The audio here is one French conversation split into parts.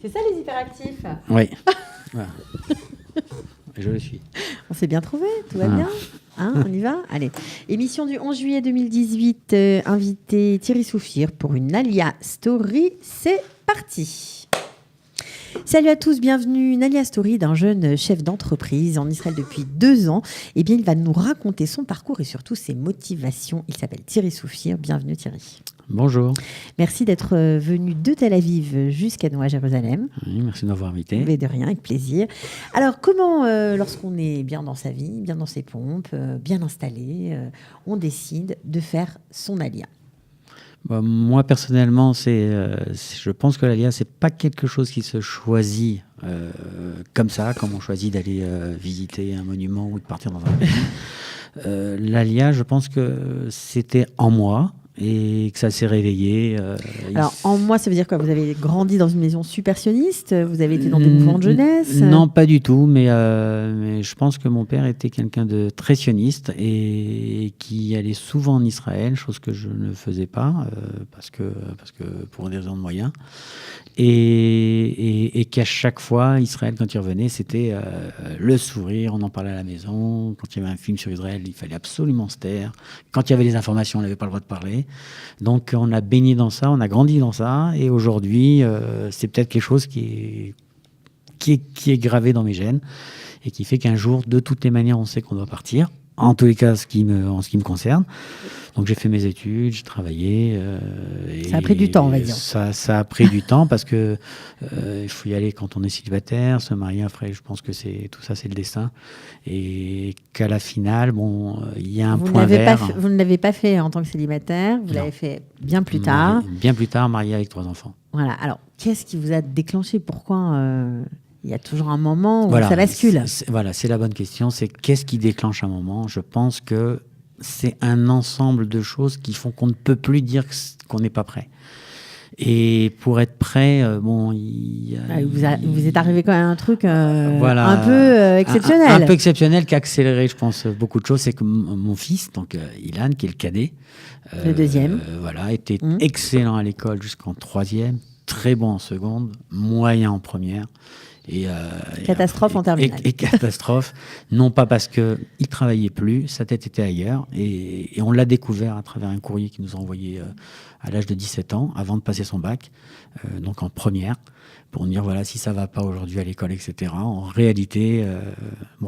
C'est ça les hyperactifs. Oui. Voilà. Je le suis. On s'est bien trouvé, tout va bien. Hein, on y va. Allez. Émission du 11 juillet 2018. Invité Thierry Souffire pour une Nalia Story. C'est parti. Salut à tous, bienvenue. Nalia Story d'un jeune chef d'entreprise en Israël depuis 2 ans. Eh bien, il va nous raconter son parcours et surtout ses motivations. Il s'appelle Thierry Souffire. Bienvenue Thierry. Bonjour. Merci d'être venu de Tel Aviv jusqu'à nous à Jérusalem. Oui, merci de m'avoir invité. Mais de rien, avec plaisir. Alors, comment, lorsqu'on est bien dans sa vie, bien dans ses pompes, bien installé, on décide de faire son alia? Moi, personnellement, je pense que l'alia, c'est pas quelque chose qui se choisit comme ça, comme on choisit d'aller visiter un monument ou de partir dans un pays. L'alia, je pense que c'était en moi. Et que ça s'est réveillé. Alors, en moi, ça veut dire quoi? Vous avez grandi dans une maison super sioniste? Vous avez été dans des mouvements de jeunesse? Non, pas du tout. Mais je pense que mon père était quelqu'un de très sioniste et qui allait souvent en Israël, chose que je ne faisais pas, parce que pour des raisons de moyens. Et qu'à chaque fois, Israël, quand il revenait, c'était le sourire, on en parlait à la maison. Quand il y avait un film sur Israël, il fallait absolument se taire. Quand il y avait des informations, on n'avait pas le droit de parler. Donc on a baigné dans ça, on a grandi dans ça, et aujourd'hui, c'est peut-être quelque chose qui est gravé dans mes gènes, et qui fait qu'un jour, de toutes les manières, on sait qu'on doit partir. En tous les cas, en ce qui me concerne. Donc j'ai fait mes études, j'ai travaillé. Ça a pris du temps, on va dire. Ça a pris du temps parce que il faut y aller quand on est célibataire, se marier après. Je pense que tout ça, c'est le destin. Et qu'à la finale, il y a un point vert. Vous ne l'avez pas fait en tant que célibataire, vous l'avez fait bien plus tard. Bien plus tard, marié avec 3 enfants. Voilà. Alors, qu'est-ce qui vous a déclenché? Pourquoi il y a toujours un moment où ça bascule? C'est la bonne question. C'est qu'est-ce qui déclenche un moment? Je pense que c'est un ensemble de choses qui font qu'on ne peut plus dire qu'on n'est pas prêt. Et pour être prêt, vous êtes arrivé quand même un truc un peu exceptionnel. Un peu exceptionnel qui a accéléré, je pense, beaucoup de choses. C'est que mon fils, donc Ilan, qui est le cadet, le deuxième, était excellent à l'école jusqu'en 3e, très bon en seconde, moyen en première. Catastrophe en terminale. Et catastrophe, non pas parce qu'il ne travaillait plus, sa tête était ailleurs, et on l'a découvert à travers un courrier qu'il nous a envoyé à l'âge de 17 ans, avant de passer son bac, donc en première, pour nous dire voilà, si ça ne va pas aujourd'hui à l'école, etc. En réalité,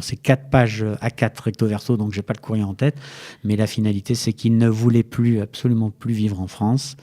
c'est 4 pages A4 recto verso, donc je n'ai pas le courrier en tête, mais la finalité, c'est qu'il ne voulait absolument plus vivre en France,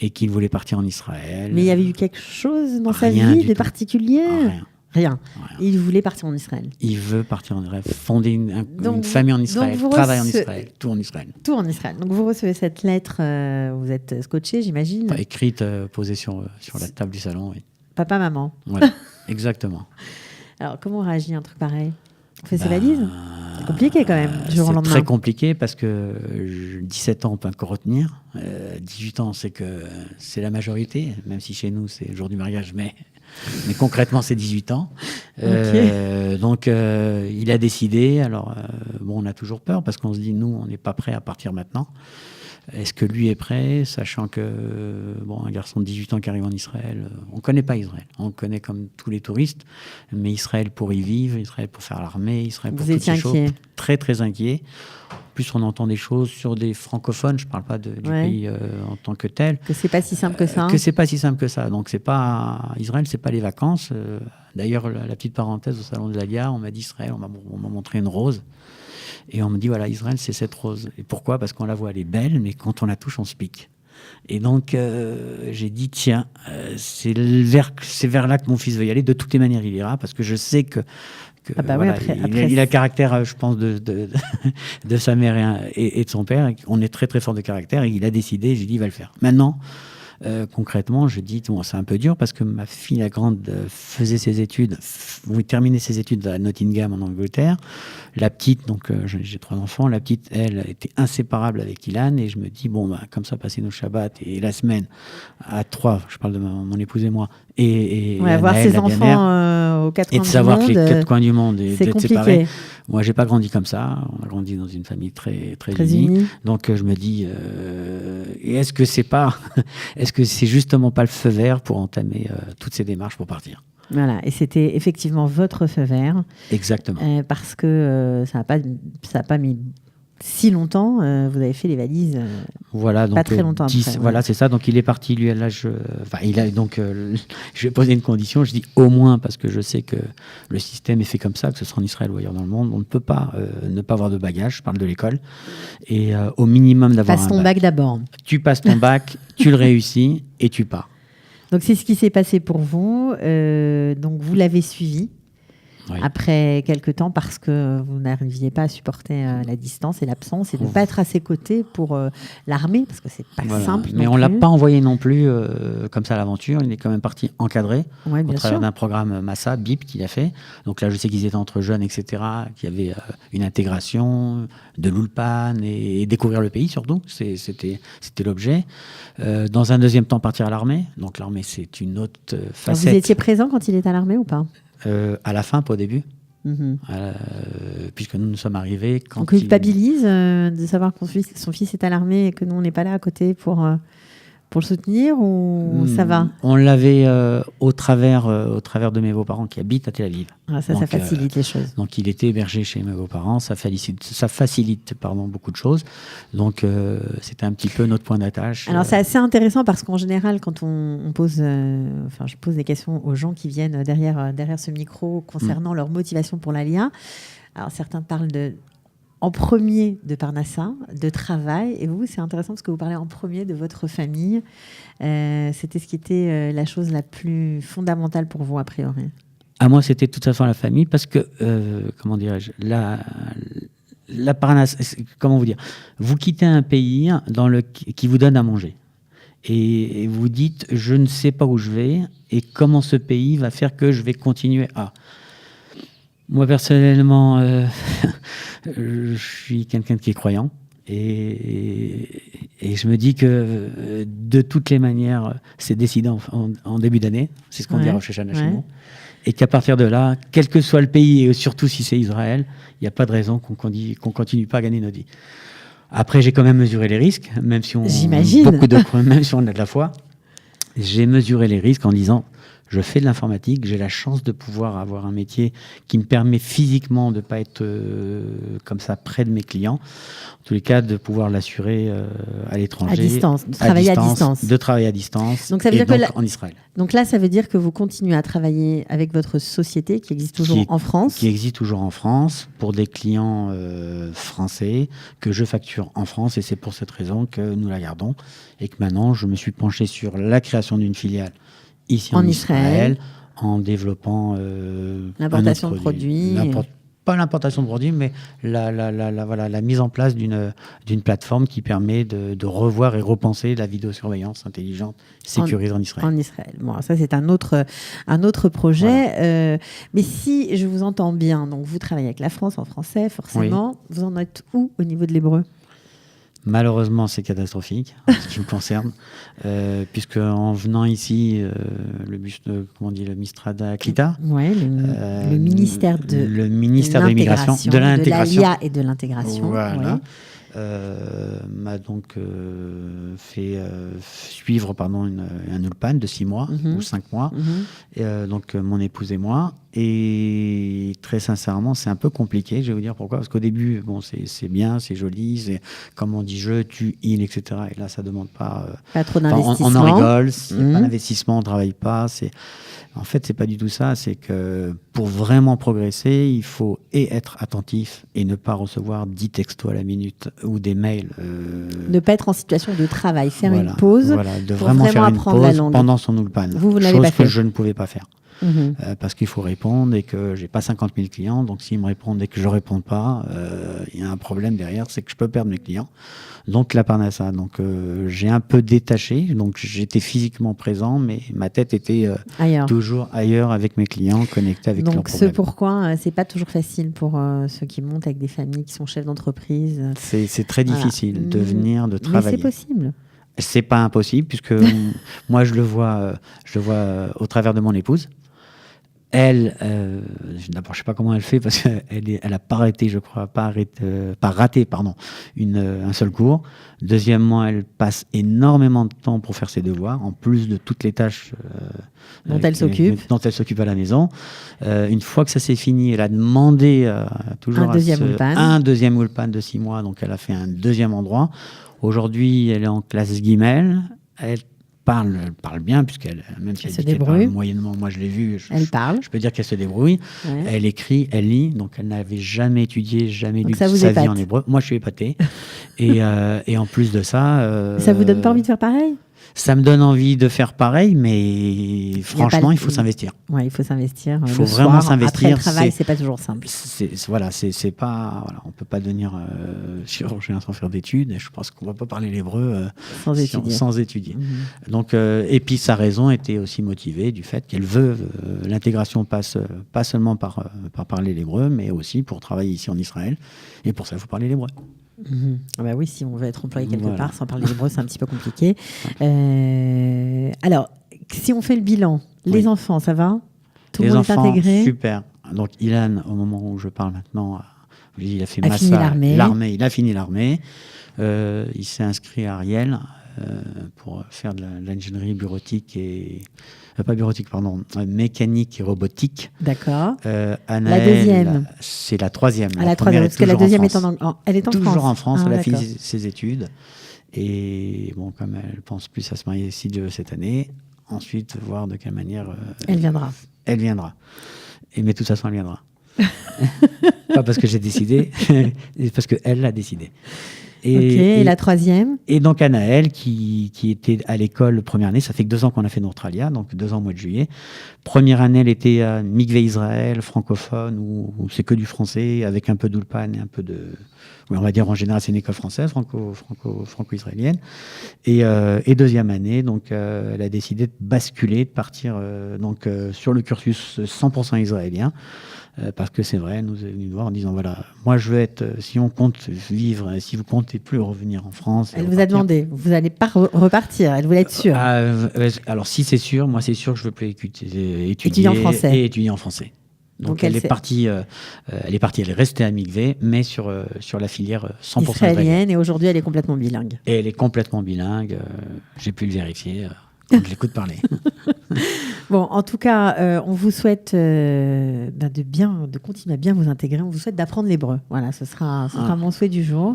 et qu'il voulait partir en Israël. Mais il y avait eu quelque chose dans sa vie de particulier? Rien. Il voulait partir en Israël. Il veut partir en Israël, fonder une famille en Israël, travailler en Israël, tout en Israël. Tout en Israël. Donc vous recevez cette lettre, vous êtes scotché, j'imagine. Écrite, posée sur la table du salon. Oui. Papa, maman. Voilà, exactement. Alors comment on réagit à un truc pareil? On fait ses valises? C'est compliqué quand même, du jour au lendemain. C'est très compliqué parce que 17 ans, on peut encore retenir. 18 ans, c'est la majorité, même si chez nous, c'est le jour du mariage, mais concrètement, c'est 18 ans. Donc, il a décidé. Alors, on a toujours peur parce qu'on se dit, nous, on n'est pas prêt à partir maintenant. Est-ce que lui est prêt, sachant que un garçon de 18 ans qui arrive en Israël, on ne connaît pas Israël. On connaît comme tous les touristes, mais Israël pour y vivre, Israël pour faire l'armée, Israël pour toutes ces choses. Très, très inquiet. En plus, on entend des choses sur des francophones, je ne parle pas du pays en tant que tel. Que ce n'est pas si simple que ça. Que ce n'est pas si simple que ça. Donc, Israël, ce n'est pas les vacances. D'ailleurs, la petite parenthèse au salon de la gare, on m'a dit Israël, on m'a montré une rose. Et on me dit, voilà, Israël, c'est cette rose. Et pourquoi? Parce qu'on la voit, elle est belle, mais quand on la touche, on se pique. Et donc, j'ai dit, tiens, c'est vers là que mon fils veut y aller. De toutes les manières, il ira, parce que je sais que il a le caractère, je pense, de sa mère et de son père. On est très, très fort de caractère. Et il a décidé, j'ai dit, il va le faire. Maintenant, concrètement, je dis, c'est un peu dur parce que ma fille, la grande, faisait ses études, terminait ses études à Nottingham en Angleterre. La petite, donc j'ai 3 enfants, la petite, elle, était inséparable avec Ilan et je me dis, comme ça, passer nos Shabbats et la semaine à 3, je parle de mon épouse et moi, et avoir ses enfants aux quatre Et coins de savoir du que les monde, quatre coins du monde et c'est d'être compliqué. séparés. Moi, j'ai pas grandi comme ça. On a grandi dans une famille très unie. Donc, je me dis, et est-ce que c'est justement pas le feu vert pour entamer toutes ces démarches pour partir? Voilà, et c'était effectivement votre feu vert. Exactement. Parce que ça n'a pas mis si longtemps. Vous avez fait les valises. Voilà, donc pas très longtemps après. Voilà, c'est ça. Donc il est parti, lui, à l'âge. Je vais poser une condition. Je dis au moins, parce que je sais que le système est fait comme ça, que ce soit en Israël ou ailleurs dans le monde, on ne peut pas ne pas avoir de bagages. Je parle de l'école. Et au minimum d'avoir Passe ton bac d'abord. Tu passes ton bac, tu le réussis et tu pars. Donc c'est ce qui s'est passé pour vous. Donc vous l'avez suivi. Oui. Après quelques temps, parce que vous n'arriviez pas à supporter la distance et l'absence et de ne pas être à ses côtés pour l'armée, parce que c'est pas simple. Mais on ne l'a pas envoyé non plus comme ça à l'aventure. Il est quand même parti encadré au travers d'un programme Massa, BIP, qu'il a fait. Donc là, je sais qu'ils étaient entre jeunes, etc., qu'il y avait une intégration de l'Ulpan et découvrir le pays surtout. C'était l'objet. Dans un deuxième temps, partir à l'armée. Donc l'armée, c'est une autre facette. Alors, vous étiez présent quand il est à l'armée ou pas ? À la fin, pas au début. Puisque nous sommes arrivés quand donc, il culpabilise de savoir que son fils est à l'armée et que nous, on n'est pas là à côté pour le soutenir, ou ça va ? On l'avait au travers de mes beaux-parents qui habitent à Tel Aviv. Ah, ça facilite les choses. Donc, il était hébergé chez mes beaux-parents. Ça facilite beaucoup de choses. Donc, c'était un petit peu notre point d'attache. Alors, c'est assez intéressant parce qu'en général, quand on pose... je pose des questions aux gens qui viennent derrière ce micro concernant leur motivation pour l'ALIA. Alors, certains parlent en premier de Parnassa, de travail. Et vous, c'est intéressant parce que vous parlez en premier de votre famille. C'était ce qui était la chose la plus fondamentale pour vous, a priori. À moi, c'était de toute façon la famille parce que, comment dirais-je, la Parnassa, comment vous dire, vous quittez un pays qui vous donne à manger. Et vous dites, je ne sais pas où je vais et comment ce pays va faire que je vais continuer à... Moi, personnellement, je suis quelqu'un qui est croyant. Et je me dis que de toutes les manières, c'est décidé en début d'année. C'est ce qu'on dit à Rosh Hashanah chez nous. Et qu'à partir de là, quel que soit le pays, et surtout si c'est Israël, il n'y a pas de raison qu'on continue pas à gagner notre vie. Après, j'ai quand même mesuré les risques, même si même si on a de la foi. J'ai mesuré les risques en disant... Je fais de l'informatique, j'ai la chance de pouvoir avoir un métier qui me permet physiquement de ne pas être comme ça près de mes clients. En tous les cas, de pouvoir l'assurer à l'étranger. À distance, de travailler à distance. De travailler à distance. Donc, ça veut dire en Israël. Donc là, ça veut dire que vous continuez à travailler avec votre société qui existe toujours en France. Qui existe toujours en France pour des clients français que je facture en France. Et c'est pour cette raison que nous la gardons. Et que maintenant, je me suis penché sur la création d'une filiale ici en Israël, en développant l'importation de produits. Pas l'importation de produits, mais la mise en place d'une plateforme qui permet de revoir et repenser la vidéosurveillance intelligente sécurisée en Israël. En Israël. Bon, ça, c'est un autre projet. Voilà. Mais si je vous entends bien, donc vous travaillez avec la France en français, forcément. Oui. Vous en êtes où au niveau de l'hébreu ? Malheureusement, c'est catastrophique en ce qui me concerne, puisque en venant ici, le Mistrada Klita, le ministère de l'immigration, de l'intégration, de l'ALIA et de l'intégration, voilà, m'a donc fait suivre un ulpan de 6 mois ou 5 mois, donc mon épouse et moi. Et très sincèrement, c'est un peu compliqué. Je vais vous dire pourquoi. Parce qu'au début, bon, c'est bien, c'est joli, c'est comme on dit je, tu, il, etc. Et là, ça demande pas trop d'investissement. On en rigole. Il n'y a pas d'investissement, on travaille pas. En fait, c'est pas du tout ça. C'est que pour vraiment progresser, il faut être attentif et ne pas recevoir 10 textos à la minute ou des mails. Ne pas être en situation de travail, faire une pause. Voilà, de vraiment faire une pause pendant son ulpan. Vous l'avez pas fait. Chose que je ne pouvais pas faire. Parce qu'il faut répondre et que j'ai pas 50 000 clients, donc s'ils me répondent et que je réponds pas, il y a un problème derrière, c'est que je peux perdre mes clients. Donc la Parnassa, donc j'ai un peu détaché, donc j'étais physiquement présent, mais ma tête était toujours ailleurs avec mes clients, connectés avec leurs problèmes. Donc c'est pourquoi c'est pas toujours facile pour ceux qui montent avec des familles qui sont chefs d'entreprise. C'est très difficile de venir, de travailler. Mais c'est possible. C'est pas impossible puisque moi je le vois au travers de mon épouse. Elle, d'abord, je sais pas comment elle fait parce qu'elle a pas raté, je crois, pas raté, un seul cours. Deuxièmement, elle passe énormément de temps pour faire ses devoirs, en plus de toutes les tâches dont elle s'occupe à la maison. Une fois que ça s'est fini, elle a demandé toujours un deuxième Ulpan de 6 mois, donc elle a fait un deuxième endroit. Aujourd'hui, elle est en classe Guimel. Elle parle bien, puisqu'elle, même si elle dit qu'elle parle moyennement, moi je l'ai vue, je peux dire qu'elle se débrouille. Ouais. Elle écrit, elle lit, donc elle n'avait jamais étudié, jamais lu sa vie en hébreu. Moi je suis épaté. et en plus de ça... ça vous donne pas envie de faire pareil ? Ça me donne envie de faire pareil, mais franchement, il faut s'investir. Ouais, il faut s'investir. Il faut vraiment s'investir. Après le travail, c'est pas toujours simple. On peut pas devenir chirurgien sans faire d'études. Et je pense qu'on va pas parler l'hébreu sans étudier. Mm-hmm. Donc, et puis sa raison était aussi motivée du fait qu'elle veut l'intégration passe pas seulement par parler l'hébreu, mais aussi pour travailler ici en Israël. Et pour ça, il faut parler l'hébreu. Mmh. Ah bah oui, si on veut être employé quelque part sans parler l'hébreu, c'est un petit peu compliqué. Alors, si on fait le bilan, les enfants, ça va ? Tout le monde est intégré ? Super. Donc, Ilan, au moment où je parle maintenant, il a fait l'armée. Il a fini l'armée. Il s'est inscrit à Ariel pour faire de l'ingénierie bureautique et... mécanique et robotique. D'accord. Anaël, la deuxième. C'est la troisième. La troisième, parce que la deuxième est elle est en toujours France. En France, elle a fini ses études. Et bon, comme elle pense plus à se marier si Dieu veut cette année, ensuite voir de quelle manière... elle viendra. Elle viendra. Mais de toute façon, elle viendra. Pas parce que j'ai décidé, parce qu'elle l'a décidé. Et la troisième. Et donc Anaël, qui était à l'école première année, ça fait que 2 ans qu'on a fait notre alia, donc 2 ans au mois de juillet. Première année, elle était à Mikvé Israël, francophone, où c'est que du français, avec un peu d'Ulpan et un peu de... Oui, on va dire en général, c'est une école française, franco-israélienne. Et deuxième année, donc elle a décidé de basculer, de partir sur le cursus 100% israélien. Parce que c'est vrai, elle nous est venue voir en disant voilà, moi je veux être, si on compte vivre, si vous comptez plus revenir en France. Elle vous a demandé, vous n'allez pas repartir, elle voulait être sûre. Alors si c'est sûr, moi c'est sûr que je veux plus étudier en français. Et étudier en français. Donc elle est partie, elle est restée à Mikvé, mais sur la filière 100% israélienne. Et aujourd'hui elle est complètement bilingue. Et elle est complètement bilingue, j'ai pu le vérifier. Je l'écoute parler. Bon, en tout cas, on vous souhaite de continuer à bien vous intégrer. On vous souhaite d'apprendre l'hébreu. Voilà, ce sera mon souhait du jour.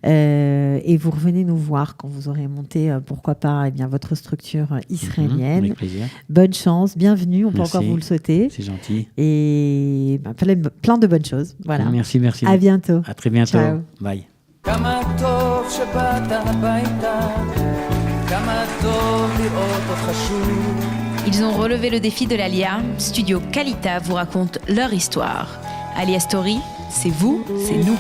Et vous revenez nous voir quand vous aurez monté, pourquoi pas, votre structure israélienne. Avec plaisir. Bonne chance, bienvenue. On peut encore vous le souhaiter. C'est gentil. Et plein de bonnes choses. Voilà. Merci. À bientôt. À très bientôt. Ciao. Bye. Ils ont relevé le défi de l'Alia. Studio Kalita vous raconte leur histoire. Alia Story, c'est vous, c'est nous.